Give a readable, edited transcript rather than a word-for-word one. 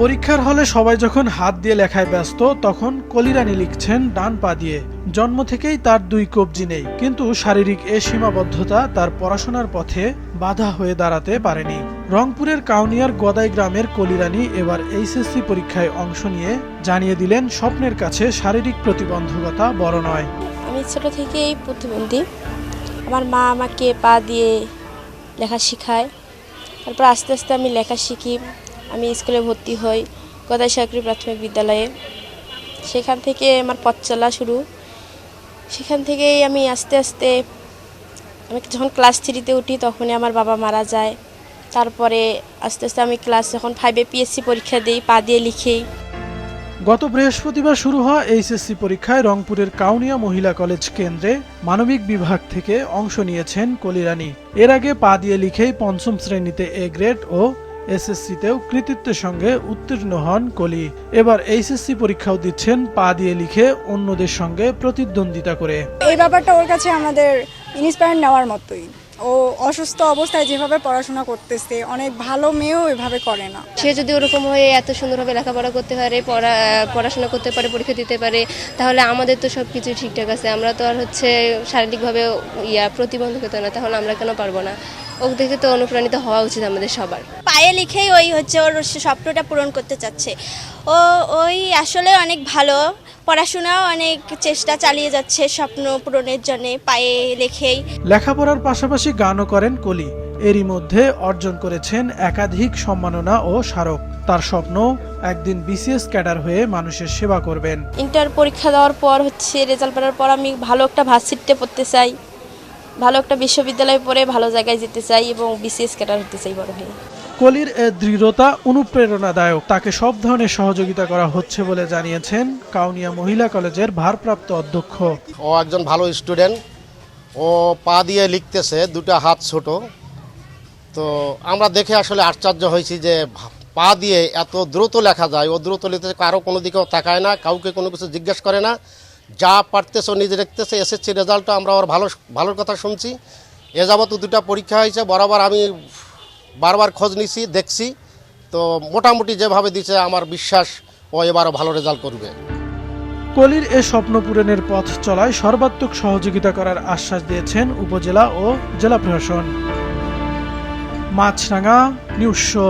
পরীক্ষার হলে সবাই যখন হাত দিয়ে লেখায় ব্যস্ত, তখন কলি রানী লিখছেন ডান পা দিয়ে। জন্ম থেকেই তার দুই কবজি নেই, কিন্তু শারীরিক এ সীমাবদ্ধতা তার পড়াশোনার পথে বাধা হয়ে দাঁড়াতে পারেনি। রংপুরের কাউনিয়ার গদাই গ্রামের কলি রানী এবার এইচএসসি পরীক্ষায় অংশ নিয়ে জানিয়ে দিলেন, স্বপ্নের কাছে শারীরিক প্রতিবন্ধকতা বড় নয়। আমি ছোট থেকেই প্রতিবন্ধী। আমার মা আমাকে পা দিয়ে লেখা শেখায়। তারপর আস্তে আস্তে আমি লেখা শিখি। আমি স্কুলে ভর্তি হই গদাই সরকারি প্রাথমিক বিদ্যালয়ে। সেখান থেকে আমার পথ চলা শুরু। সেখান থেকেই আমি আস্তে আস্তে যখন ক্লাস 3-তে উঠি তখনই আমার বাবা মারা যায়। তারপরে আস্তে আস্তে আমি ক্লাস যখন 5-এ পিএসসি পরীক্ষা দিই, পা দিয়ে লিখি। গত বৃহস্পতিবার শুরু হওয়া এইচএসসি পরীক্ষায় রংপুরের কাউনিয়া মহিলা কলেজ কেন্দ্রে মানবিক বিভাগ থেকে অংশ নিয়েছেন কলি রানী। এর আগে পা দিয়ে লিখেই পঞ্চম শ্রেণীতে এ গ্রেড ও এসএসসিতেও কৃতিত্বের সঙ্গে উত্তীর্ণ হন কলি। এবার এইচএসসি পরীক্ষাও দিচ্ছেন পা দিয়ে লিখে, অন্যদের সঙ্গে প্রতিদ্বন্দ্বিতা করে। এই ব্যাপারটা ওর কাছে আমাদের ইন্সপায়ার নেওয়ার মতোই। ও অসুস্থ অবস্থায় যেভাবে পড়াশোনা করতেছে, অনেক ভালো মেয়েও এভাবে করে না। সে যদি ওরকম হয়ে এত সুন্দরভাবে লেখাপড়া করতে পারে, পড়াশোনা করতে পারে, পরীক্ষা দিতে পারে, তাহলে আমাদের তো সব কিছু ঠিকঠাক আছে। আমরা তো আর শারীরিকভাবে প্রতিবন্ধকতা না, তাহলে আমরা কেন পারবো না? ও দেখে তো অনুপ্রাণিত হওয়া উচিত আমাদের সবার। পায়ে লিখেই ওর স্বপ্নটা পূরণ করতে চাচ্ছে। ওই আসলে অনেক ভালো, পড়াশোনাও অনেক চেষ্টা চালিয়ে যাচ্ছে স্বপ্ন পূরণের জন্য পায়ে লিখেই। লেখাপড়ার পাশাপাশি গানও করেন কলি। এরই মধ্যে অর্জন করেছেন একাধিক সম্মাননা ও স্মারক। তার স্বপ্ন একদিন বিসিএস ক্যাডার হয়ে মানুষের সেবা করবেন। ইন্টার পরীক্ষা দেওয়ার পর রেজাল্ট করার পর আমি ভালো একটা ভার্সিটিতে পড়তে চাই, ভালো একটা বিশ্ববিদ্যালয়ে পড়ে ভালো জায়গায় যেতে চাই এবং বিসিএস ক্যাডার হতে চাই বড় হয়ে। কলির এ দৃঢ়তা অনুপ্রেরণাদায়ক। তাকে সব ধরনের সহযোগিতা করা হচ্ছে বলে জানিয়েছেন কাউনিয়া মহিলা কলেজের ভারপ্রাপ্ত অধ্যক্ষ। ও একজন ভালো স্টুডেন্ট। ও পা দিয়ে লিখতেছে, দুটো হাত ছোট। তো আমরা দেখে আসলে আশ্চর্য হয়েছি যে পা দিয়ে এত দ্রুত লেখা যায়। ও দ্রুত লিখতেছে, কারো কোনো দিকেও তাকায় না, কাউকে কোনো কিছু জিজ্ঞেস করে না, যা পারতেছে ও নিজে লিখতেছে। এসএসসি রেজাল্টটা আমরা ওর ভালোর কথা শুনছি। এ যাবত দুটা পরীক্ষা হয়েছে, বরাবর আমি বারবার খোঁজ নিছি, দেখছি। তো মোটামুটি যেভাবে দিচ্ছে, আমার বিশ্বাস ও এবারও ভালো রেজাল্ট করবে। কলির এ স্বপ্ন পূরণের পথ চলায় সর্বাত্মক সহযোগিতা করার আশ্বাস দিয়েছেন উপজেলা ও জেলা প্রশাসন। মাছরাঙা নিউজ শো।